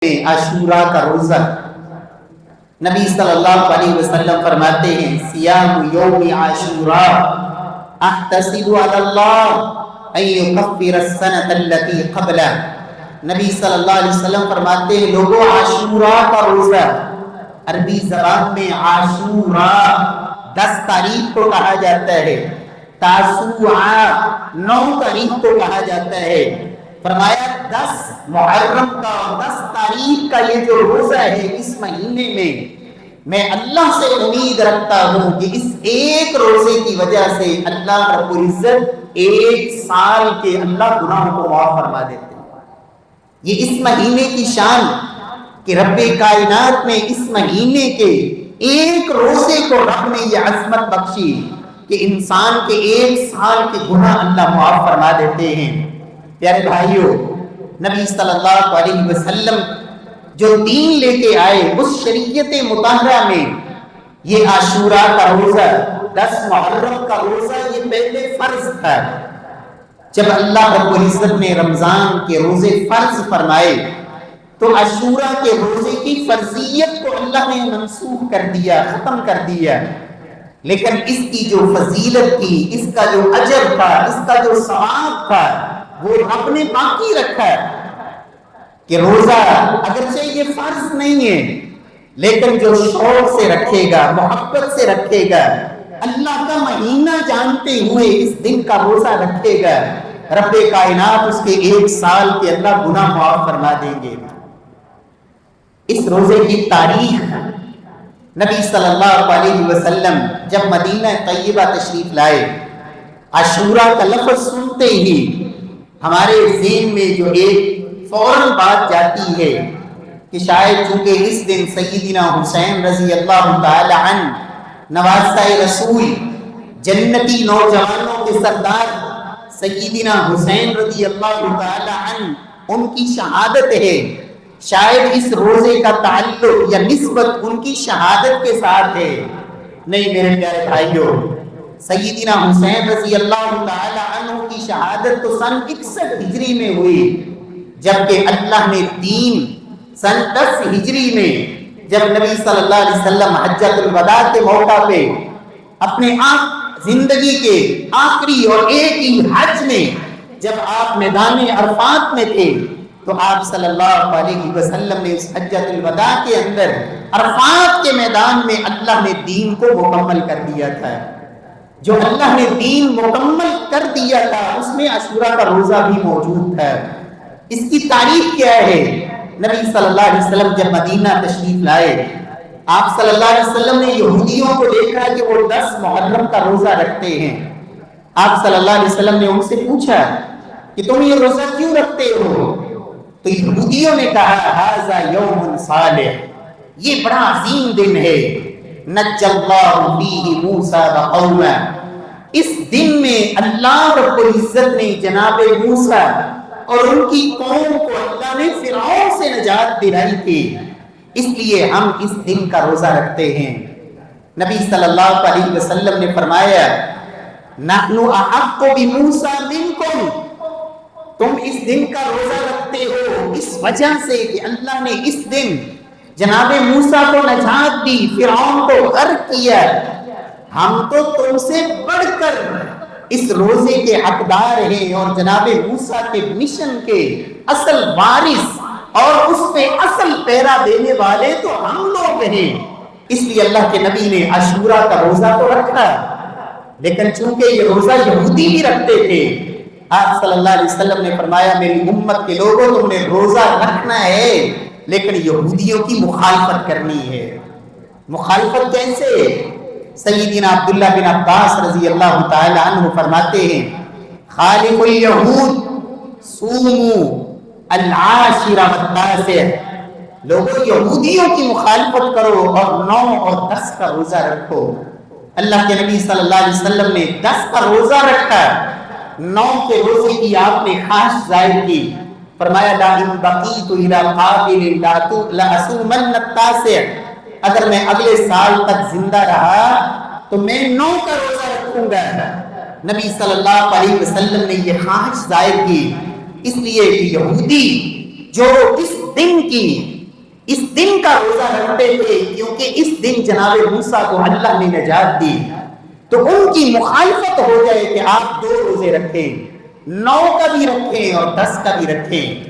عاشورہ کا روزہ نبی صلی اللہ علیہ وسلم فرماتے ہیں صیام یوم عاشورہ احتسب علی اللہ ان یکفر السنۃ التي قبلہ۔ نبی صلی اللہ علیہ وسلم فرماتے ہیں لوگوں عاشورہ کا روزہ، عربی زبان میں عاشورہ 10 تاریخ کو کہا جاتا ہے، تاسوعہ 9 تاریخ کو کہا جاتا ہے۔ فرمایا 10 محرم کا اور 10 تاریخ کا یہ جو روزہ ہے اس مہینے میں اللہ سے امید رکھتا ہوں کہ اس ایک روزے کی وجہ سے اللہ رب العزت 1 سال کے اللہ گناہوں کو معاف فرما دیتے ہیں۔ یہ اس مہینے کی شان کہ رب کائنات نے اس مہینے کے ایک روزے کو رب نے یہ عظمت بخشی کہ انسان کے 1 سال کے گناہ اللہ معاف فرما دیتے ہیں۔ پیارے بھائیوں، نبی صلی اللہ علیہ وسلم جو دین لے کے آئے اس شریعت مطہرہ میں یہ عاشورہ کا روزہ 10 محرم کا روزہ یہ پہلے فرض تھا۔ جب اللہ رب العزت نے رمضان کے روزے فرض فرمائے تو عاشورہ کے روزے کی فرضیت کو اللہ نے منسوخ کر دیا، ختم کر دیا، لیکن اس کی جو فضیلت تھی، اس کا جو اجر تھا، اس کا جو ثواب تھا وہ رب نے باقی رکھا ہے کہ روزہ اگرچہ یہ فرض نہیں ہے لیکن جو شوق سے رکھے گا، محبت سے رکھے گا، اللہ کا مہینہ جانتے ہوئے اس دن کا روزہ رکھے گا، رب کائنات اس کے 1 سال کے اللہ گناہ معاف فرما دیں گے۔ اس روزے کی تاریخ نبی صلی اللہ علیہ وسلم جب مدینہ طیبہ تشریف لائے، عاشورہ کا لفظ سنتے ہی ہمارے ذہن میں جو ایک فوراً بات جاتی ہے کہ شاید چونکہ اس دن سیدنا حسین رضی اللہ تعالی عنہ نواسہ رسول، جنتی نوجوانوں کے سردار سیدنا حسین رضی اللہ تعالی عنہ ان کی شہادت ہے، شاید اس روزے کا تعلق یا نسبت ان کی شہادت کے ساتھ ہے۔ نہیں میرے پیارے بھائیوں، سیدنا حسین رضی اللہ تعالی عنہ کی شہادت تو سن 61 ہجری میں ہوئی، جبکہ اللہ نے دین سن 10 ہجری میں جب نبی صلی اللہ علیہ وسلم حجۃ الوداع کے موقع پہ اپنے زندگی کے آخری اور ایک ہی حج میں جب آپ میدان عرفات میں تھے تو آپ صلی اللہ علیہ وسلم نے اس حجۃ الوداع کے اندر عرفات کے میدان میں اللہ نے دین کو مکمل کر دیا تھا۔ جو اللہ نے دین مکمل کر دیا تھا اس میں عاشورہ کا روزہ بھی موجود تھا۔ اس کی تاریخ کیا ہے؟ نبی صلی اللہ علیہ وسلم جب مدینہ تشریف لائے، آپ صلی اللہ علیہ وسلم نے یہودیوں کو دیکھا کہ وہ 10 محرم کا روزہ رکھتے ہیں۔ آپ صلی اللہ علیہ وسلم نے ان سے پوچھا کہ تم یہ روزہ کیوں رکھتے ہو؟ تو یہودیوں نے کہا ھذا یوم صالح، یہ بڑا عظیم دن ہے، نجّى اللہ فیہ موسیٰ وقومہ، اس دن میں اللہ رب العزت نے جناب موسیٰ اور ان کی قوم کو اللہ نے فرعون سے نجات دلائی تھی، اس لیے ہم اس دن کا روزہ رکھتے ہیں۔ نبی صلی اللہ علیہ وسلم نے فرمایا نحن احق بموسیٰ منکم، تم اس دن کا روزہ رکھتے ہو اس وجہ سے کہ اللہ نے اس دن جناب موسیٰ کو نجات دی، فرعون کو غرق کیا، ہم تو تم سے بڑھ کر اس روزے کے حقدار ہیں اور جناب موسیٰ کے مشن کے اصل وارث اور اس پہ اصل پیرا دینے والے تو ہم لوگ ہیں۔ اس لیے اللہ کے نبی نے عاشورہ کا روزہ تو رکھا، لیکن چونکہ یہ روزہ یہودی بھی رکھتے تھے، آپ صلی اللہ علیہ وسلم نے فرمایا میری امت کے لوگوں تم نے روزہ رکھنا ہے لیکن یہودیوں کی مخالفت کرنی ہے۔ مخالفت کیسے؟ سیدنا عبداللہ بن عباس رضی اللہ تعالی عنہ فرماتے ہیں خالف الیہود صوموا العاشر والتاسع، لوگوں یہودیوں کی مخالفت کرو اور 9 اور 10 کا روزہ رکھو۔ اللہ کے نبی صلی اللہ علیہ وسلم نے 10 کا روزہ رکھا، 9 کے روزے کی آپ نے خواہش ظاہر کی، فرمایا لا ان بقیت الی قابل لأصومن التاسع، اگر میں اگلے سال تک زندہ رہا تو میں 9 کا روزہ رکھوں گا۔ نبی صلی اللہ علیہ وسلم نے یہ خواہش ظاہر کی، اس لیے کہ یہودی جو اس دن کی، اس دن کا روزہ رکھتے تھے کیونکہ اس دن جناب موسیٰ کو اللہ نے نجات دی. تو ان کی مخالفت ہو جائے کہ آپ 2 روزے رکھیں، 9 کا بھی رکھیں اور 10 کا بھی رکھیں.